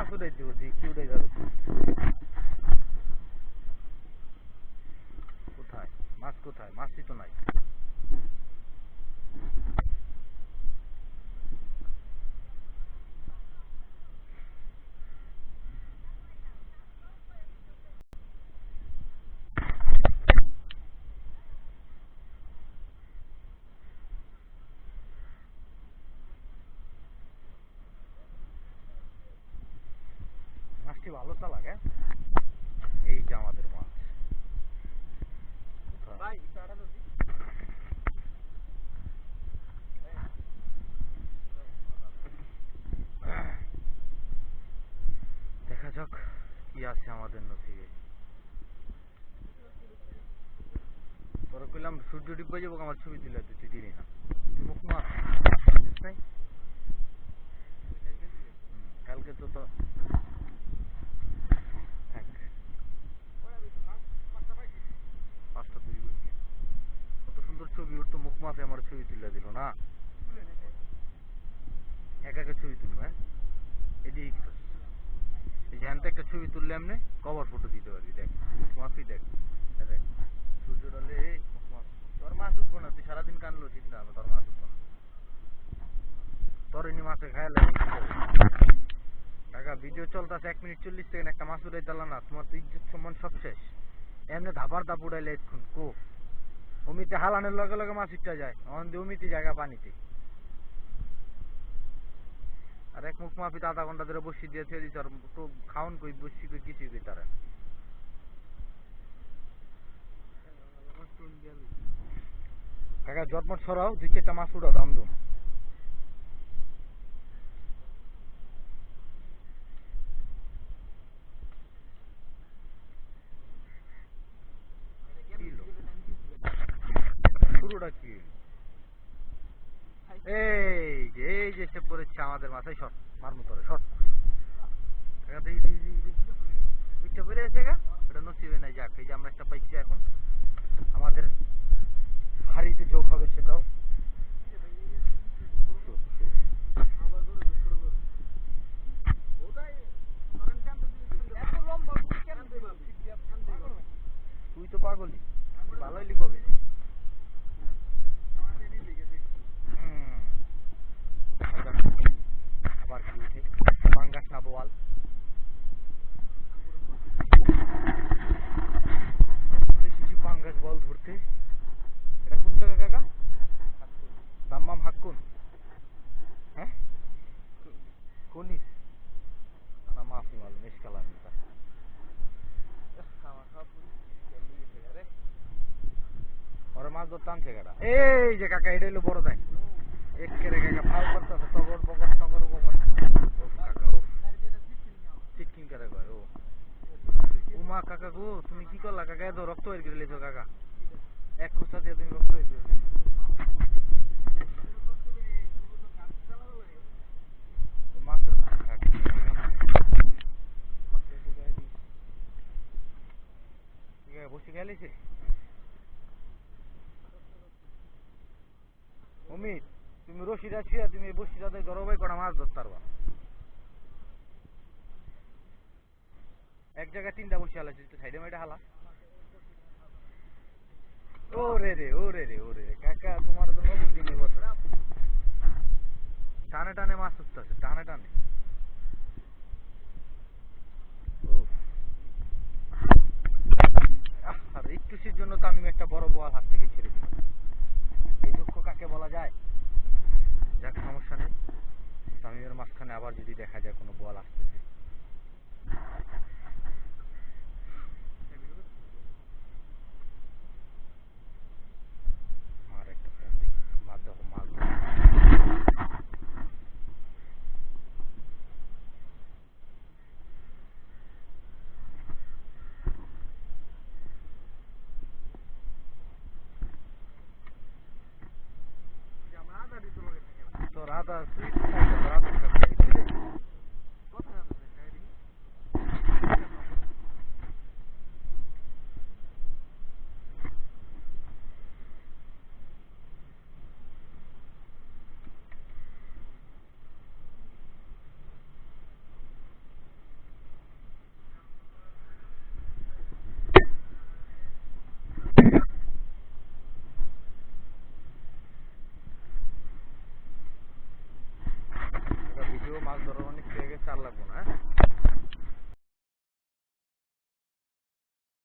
মাছ উঠাই দিব কি উঠাই যাবে কোথায় মাছ কোথায় মাছই তো নাই মাছটি ভালো চালাক এই যে আমাদের মাছ দেখা যাক কি আছে আমাদের নসিবে তোরা কইলাম সূর্য ডিব্বা যাবো আমার ছবি তুলে তুই দিলি না মুখ মাছ নাই কালকে তো তো পাঁচটা তৈরি করি কত সুন্দর ছবি ওর তো মুখ মাছে আমার ছবি তুলে দিল না একা একা ছবি তুলবো এদিকে এই যে একটা ছবি তুললে এমনি কভার ফটো দিতে পারবি দেখ মুখ মাছই দেখ দেখ সূর্য ডালে মুখ মাছ তোর মাছ উঠবো না তুই সারাদিন কানলো ঠিক না তোর মাছ উঠবো না তোর এমনি মাছে খায় লাগে কাকা ভিডিও চলতেছে 1 মিনিট 40 সেকেন্ড একটা মাছ উড়াই দিলা না তোমার তো ইজ্জত সম্মান সব শেষ এমনি ধাপার ধাপ উড়াইলে এক্ষুন কো অমিতে হালানের লগে লগে মাছ উঠতে যায় অন দিয়ে অমিতে জায়গা পানিতে আর এক মুখ মাফি আধা ঘন্টা ধরে বসি দিয়ে থিয়ে দিচ্ছে আর তো খাওন কই বসি কই কিছুই কই তারা কাকা জটমট সরাও 2-4টা মাছ উড়াও দাম দম শুরুটা কি এই যে সে পড়েছে আমাদের মাথায় শট মারমু তোরে শট উইটা পড়ে আছে গা এটা নসিবে নাই যাক এই যে আমরা একটা পাইছি এখন আমাদের হাড়িতে যোগ হবে সেটাও তুই তো পাগলই ভালোই লিখবে আবার কি উঠে পাঙ্গাস না বোয়াল এসেছি পাঙ্গাস বল ধরতে এটা কোন জায়গা কাকা দাম্মাম হাক্কুন হ্যাঁ কোনি না মাফি মালুম ইসকালাম এটা ওরা মাছ ধরতে আনছে কাটা এই যে কাকা এটা হলো বড় দেয় একেরে কাকা ফাল করতেছে টগর বগর টগর বগর ও কাকা ও চিটকিং করে কয় ও উমা কাকা গো তুমি কি করলা কাকা এত রক্ত বের করে লিছো কাকা এক খুচা দিয়ে তুমি রক্ত বের করে মাছের বসে গেলিছে অমিত তুমি রশিটা ছুঁয়া তুমি বসিটাতে গরবাই করা মাছ ধরতে পারবা এক জায়গায় 3টা বসে হালাইছে তুই সাইডে মাইডে হালা ওরে রে কাকা তোমার তো নতুন দিন বছর টানে টানে মাছ উঠতেছে টানে টানে আর একটুসির জন্য তো আমি একটা বড় বোয়াল হাত থেকে ছেড়ে দিই এই দুঃখ কাকে বলা যায় যাক সমস্যা নেই তামিমের মাঝখানে আবার যদি দেখা যায় কোনো বল আসতেছে মার একটা ফোন দিই মাছ দেখো মাছ তো রাধা আর লাগবো না, হ্যাঁ?